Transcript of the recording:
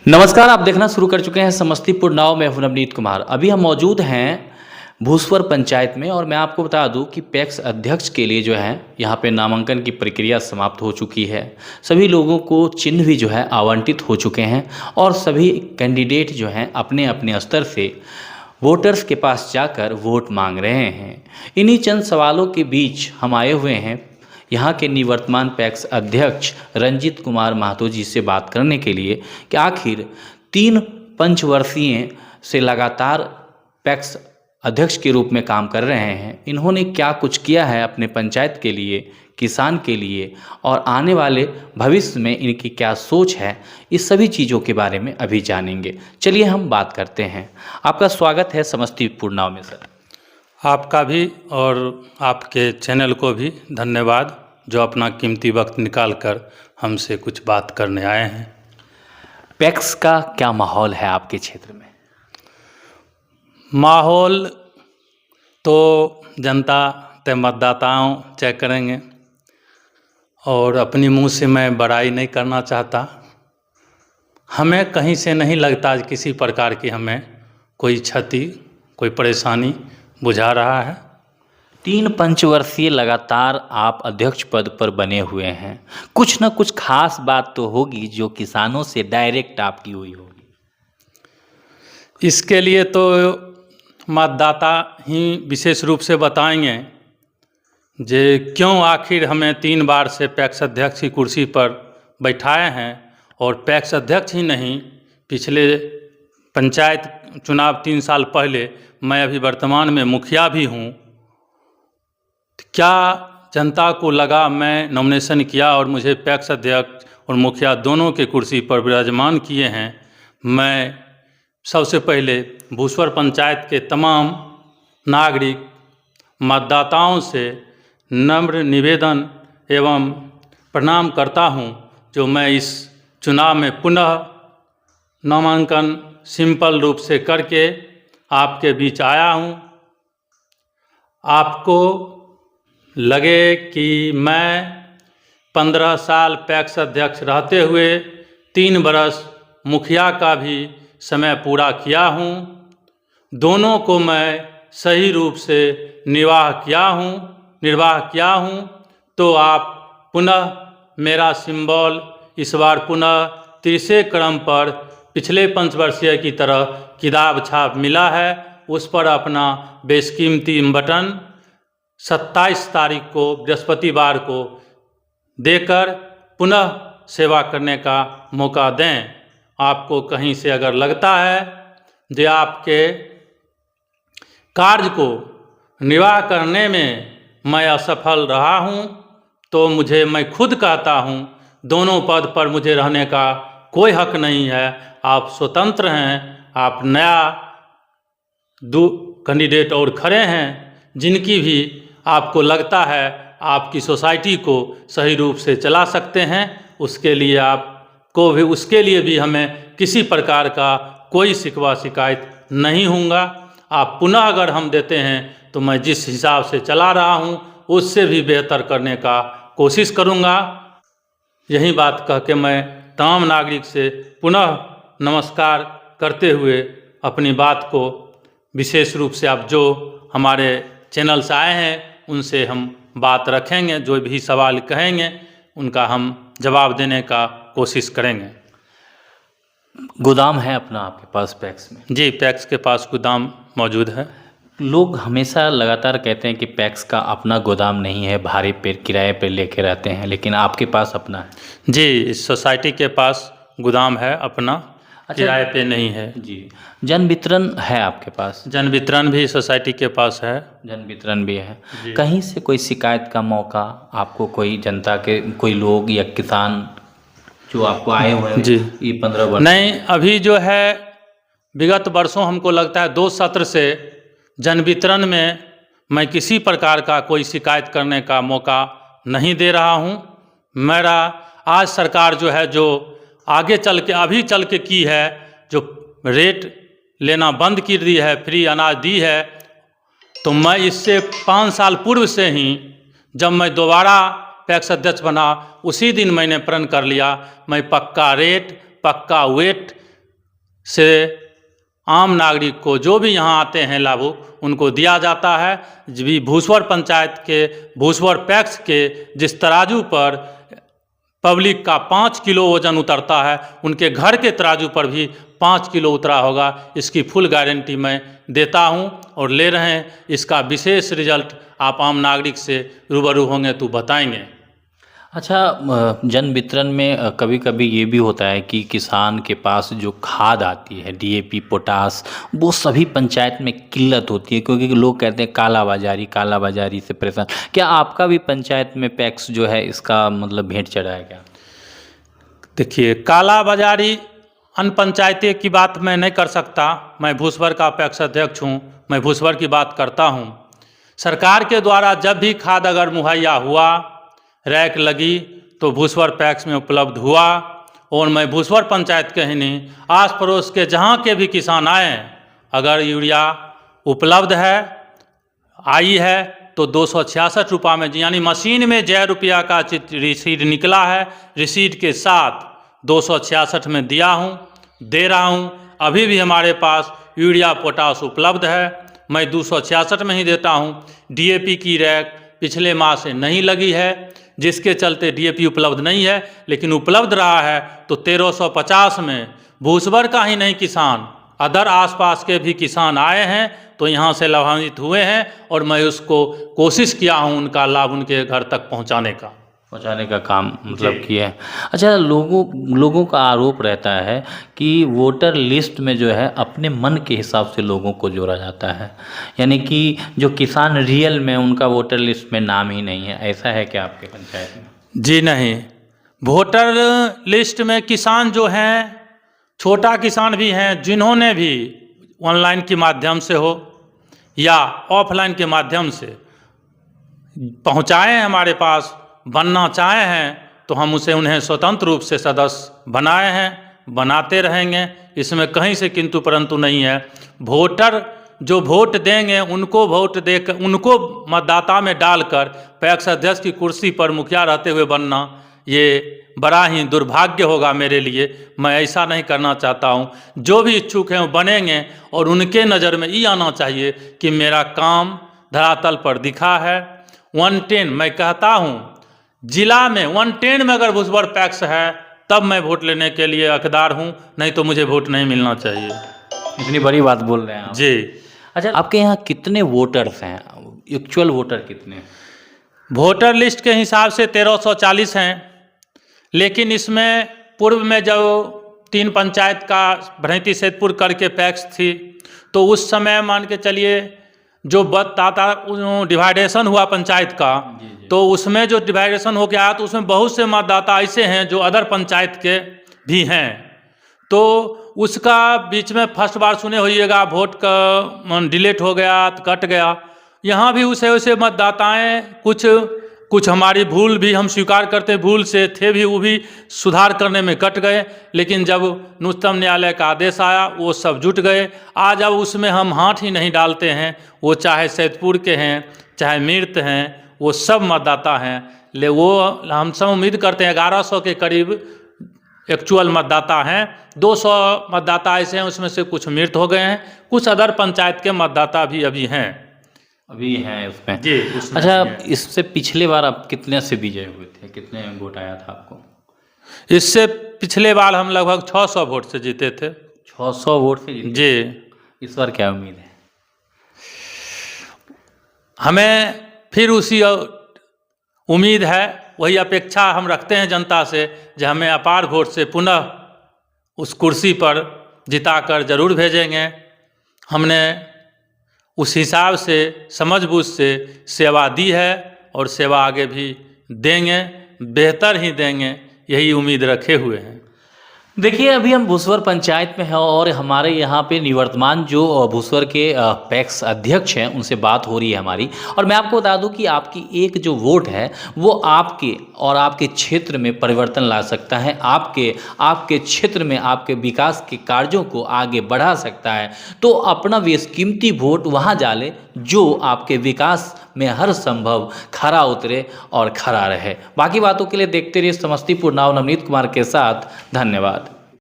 नमस्कार, आप देखना शुरू कर चुके हैं समस्तीपुर नाव में हूं नवनीत कुमार। अभी हम मौजूद हैं भूसवर पंचायत में और मैं आपको बता दूं कि पैक्स अध्यक्ष के लिए जो है यहाँ पे नामांकन की प्रक्रिया समाप्त हो चुकी है। सभी लोगों को चिन्ह भी जो है आवंटित हो चुके हैं और सभी कैंडिडेट जो हैं अपने अपने स्तर से वोटर्स के पास जाकर वोट मांग रहे हैं। इन्हीं चंद सवालों के बीच हम आए हुए हैं यहाँ के निवर्तमान पैक्स अध्यक्ष रंजीत कुमार महतो जी से बात करने के लिए कि आखिर 3 पंचवर्षीय से लगातार पैक्स अध्यक्ष के रूप में काम कर रहे हैं, इन्होंने क्या कुछ किया है अपने पंचायत के लिए, किसान के लिए और आने वाले भविष्य में इनकी क्या सोच है, इस सभी चीज़ों के बारे में अभी जानेंगे। चलिए हम बात करते हैं। आपका स्वागत है समस्तीपुर नाव में सर। आपका भी और आपके चैनल को भी धन्यवाद जो अपना कीमती वक्त निकाल कर हमसे कुछ बात करने आए हैं। पैक्स का क्या माहौल है आपके क्षेत्र में? माहौल तो जनता तय मतदाताओं तय करेंगे और अपनी मुंह से मैं बड़ाई नहीं करना चाहता। हमें कहीं से नहीं लगता किसी प्रकार की हमें कोई क्षति, कोई परेशानी बुझा रहा है। 3 पंचवर्षीय लगातार आप अध्यक्ष पद पर बने हुए हैं, कुछ न कुछ खास बात तो होगी जो किसानों से डायरेक्ट आपकी हुई होगी। इसके लिए तो मतदाता ही विशेष रूप से बताएंगे जे क्यों आखिर हमें 3 बार से पैक्स अध्यक्ष की कुर्सी पर बैठाए हैं और पैक्स अध्यक्ष ही नहीं, पिछले पंचायत चुनाव 3 साल पहले मैं अभी वर्तमान में मुखिया भी हूँ। क्या जनता को लगा मैं नॉमिनेशन किया और मुझे पैक्स अध्यक्ष और मुखिया दोनों के कुर्सी पर विराजमान किए हैं। मैं सबसे पहले भूसवर पंचायत के तमाम नागरिक मतदाताओं से नम्र निवेदन एवं प्रणाम करता हूं जो मैं इस चुनाव में पुनः नामांकन सिंपल रूप से करके आपके बीच आया हूं। आपको लगे कि मैं 15 साल पैक्स अध्यक्ष रहते हुए 3 बरस मुखिया का भी समय पूरा किया हूं, दोनों को मैं सही रूप से निर्वाह किया हूं, तो आप पुनः मेरा सिंबल इस बार पुनः तीसरे क्रम पर पिछले पंचवर्षीय की तरह किताब छाप मिला है। उस पर अपना बेशकीमती बटन 27 तारीख को बृहस्पतिवार को देकर पुनः सेवा करने का मौका दें। आपको कहीं से अगर लगता है जो आपके कार्य को निर्वाह करने में मैं असफल रहा हूं, तो मैं खुद कहता हूं दोनों पद पर मुझे रहने का कोई हक नहीं है। आप स्वतंत्र हैं। आप नया 2 कैंडिडेट और खड़े हैं जिनकी भी आपको लगता है आपकी सोसाइटी को सही रूप से चला सकते हैं, उसके लिए भी हमें किसी प्रकार का कोई शिकवा शिकायत नहीं होगा। आप पुनः अगर हम देते हैं तो मैं जिस हिसाब से चला रहा हूं उससे भी बेहतर करने का कोशिश करूंगा। यही बात कह के मैं तमाम नागरिक से पुनः नमस्कार करते हुए अपनी बात को विशेष रूप से आप जो हमारे चैनल से आए हैं उनसे हम बात रखेंगे, जो भी सवाल कहेंगे उनका हम जवाब देने का कोशिश करेंगे। गोदाम है अपना आपके पास पैक्स में? जी, पैक्स के पास गोदाम मौजूद है। लोग हमेशा लगातार कहते हैं कि पैक्स का अपना गोदाम नहीं है, भाड़े पे किराए पे लेके रहते हैं, लेकिन आपके पास अपना है? जी, इस सोसाइटी के पास गोदाम है अपना। अच्छा, किराए पे नहीं है। जी। जन वितरण है आपके पास? जन वितरण भी सोसाइटी के पास है। जन वितरण भी है। कहीं से कोई शिकायत का मौका आपको, कोई जनता के कोई लोग या किसान जो आपको आए हुए हैं? जी, ये 15 वर्ष नहीं, अभी जो है विगत वर्षों हमको लगता है 2 सत्र से जन वितरण में मैं किसी प्रकार का कोई शिकायत करने का मौका नहीं दे रहा हूँ। मेरा आज सरकार जो है जो आगे अभी चल के की है, जो रेट लेना बंद कर दी है, फ्री अनाज दी है, तो मैं इससे 5 साल पूर्व से ही जब मैं दोबारा पैक्स अध्यक्ष बना उसी दिन मैंने प्रण कर लिया मैं पक्का रेट, पक्का वेट से आम नागरिक को जो भी यहाँ आते हैं लाभुक उनको दिया जाता है। भी भूसवर पंचायत के भूसवर पैक्स के जिस तराजू पर पब्लिक का 5 किलो वजन उतरता है, उनके घर के तराजू पर भी 5 किलो उतरा होगा। इसकी फुल गारंटी मैं देता हूं और ले रहे हैं। इसका विशेष रिजल्ट आप आम नागरिक से रूबरू होंगे तो बताएंगे। अच्छा, जन वितरण में कभी कभी ये भी होता है कि किसान के पास जो खाद आती है डीएपी पोटास, वो सभी पंचायत में किल्लत होती है, क्योंकि लोग कहते हैं काला बाजारी से परेशान। क्या आपका भी पंचायत में पैक्स जो है इसका मतलब भेंट चढ़ा है क्या? देखिए, काला बाजारी अन्य पंचायतें की बात मैं नहीं कर सकता। मैं भूसवर का पैक्स अध्यक्ष हूँ, मैं भूसवर की बात करता हूँ। सरकार के द्वारा जब भी खाद अगर मुहैया हुआ, रैक लगी, तो भूसवर पैक्स में उपलब्ध हुआ। और मैं भूसवर पंचायत के ही नहीं, आस पड़ोस के जहाँ के भी किसान आए, अगर यूरिया उपलब्ध है आई है तो 266 रुपये में, यानी मशीन में जय रुपया का रिसीट निकला है, रिसीट के साथ 266 में दिया हूँ, दे रहा हूँ। अभी भी हमारे पास यूरिया पोटास उपलब्ध है, मैं 266 में ही देता हूँ। डीएपी की रैक पिछले माह से नहीं लगी है, जिसके चलते डीएपी उपलब्ध नहीं है, लेकिन उपलब्ध रहा है तो 1350 में भूसवर का ही नहीं किसान, अदर आसपास के भी किसान आए हैं तो यहाँ से लाभान्वित हुए हैं। और मैं उसको कोशिश किया हूँ उनका लाभ उनके घर तक पहुँचाने का काम मतलब किया है। अच्छा, लोगों का आरोप रहता है कि वोटर लिस्ट में जो है अपने मन के हिसाब से लोगों को जोड़ा जाता है, यानी कि जो किसान रियल में उनका वोटर लिस्ट में नाम ही नहीं है। ऐसा है क्या आपके पंचायत में? जी नहीं, वोटर लिस्ट में किसान जो हैं, छोटा किसान भी हैं, जिन्होंने भी ऑनलाइन के माध्यम से हो या ऑफलाइन के माध्यम से पहुँचाए हैं हमारे पास, बनना चाहे हैं, तो हम उन्हें स्वतंत्र रूप से सदस्य बनाए हैं, बनाते रहेंगे। इसमें कहीं से किंतु परंतु नहीं है। वोटर जो वोट देंगे उनको वोट देकर, उनको मतदाता में डालकर पैक्स अध्यक्ष की कुर्सी पर मुखिया रहते हुए बनना, ये बड़ा ही दुर्भाग्य होगा मेरे लिए। मैं ऐसा नहीं करना चाहता हूँ। जो भी इच्छुक हैं वो बनेंगे और उनके नज़र में ये आना चाहिए कि मेरा काम धरातल पर दिखा है। 110 मैं कहता हूँ, जिला में 110 में अगर भूसवर पैक्स है तब मैं वोट लेने के लिए हकदार हूँ, नहीं तो मुझे वोट नहीं मिलना चाहिए। इतनी बड़ी बात बोल रहे हैं आप। जी। अच्छा, आपके यहाँ कितने वोटर्स हैं? एक्चुअल वोटर कितने? वोटर लिस्ट के हिसाब से 1340 हैं, लेकिन इसमें पूर्व में जब 3 पंचायत का भरैती सैदपुर करके पैक्स थी, तो उस समय मान के चलिए जो डिवाइडेशन हुआ पंचायत का, तो उसमें जो डिवाइडेशन हो गया तो उसमें बहुत से मतदाता ऐसे हैं जो अदर पंचायत के भी हैं। तो उसका बीच में फर्स्ट बार सुने होइएगा वोट का डिलीट हो गया, कट गया। यहाँ भी वैसे मतदाताएं कुछ हमारी भूल भी हम स्वीकार करते, भूल से थे भी, वो भी सुधार करने में कट गए। लेकिन जब उच्चतम न्यायालय का आदेश आया वो सब जुट गए। आज अब उसमें हम हाथ ही नहीं डालते हैं, वो चाहे सैदपुर के हैं चाहे मृत हैं, वो सब मतदाता हैं। वो हम सब उम्मीद करते हैं 1100 के करीब एक्चुअल मतदाता हैं। 200 मतदाता ऐसे हैं, उसमें से कुछ मृत हो गए हैं, कुछ अदर पंचायत के मतदाता भी अभी हैं उसमें। जी। अच्छा, इससे पिछले बार आप कितने से विजय हुए थे? कितने वोट आया था आपको? इससे पिछले बार हम लगभग 600 वोट से जीते थे। 600 वोट से जीते? जी। इस बार क्या उम्मीद है? हमें फिर उसी उम्मीद है, वही अपेक्षा हम रखते हैं जनता से, जो हमें अपार वोट से पुनः उस कुर्सी पर जिताकर जरूर भेजेंगे। हमने उस हिसाब से समझबूझ से सेवा दी है और सेवा आगे भी देंगे, बेहतर ही देंगे, यही उम्मीद रखे हुए हैं। देखिए, अभी हम भूसवर पंचायत में हैं और हमारे यहाँ पे निवर्तमान जो भूसवर के पैक्स अध्यक्ष हैं उनसे बात हो रही है हमारी। और मैं आपको बता दूं कि आपकी एक जो वोट है वो आपके और आपके क्षेत्र में परिवर्तन ला सकता है, आपके क्षेत्र में आपके विकास के कार्यों को आगे बढ़ा सकता है। तो अपना बेशकीमती वोट वहाँ डालें जो आपके विकास में हर संभव खरा उतरे और खरा रहे। बाकी बातों के लिए देखते रहिए समस्तीपुर नाव नवनीत कुमार के साथ। धन्यवाद।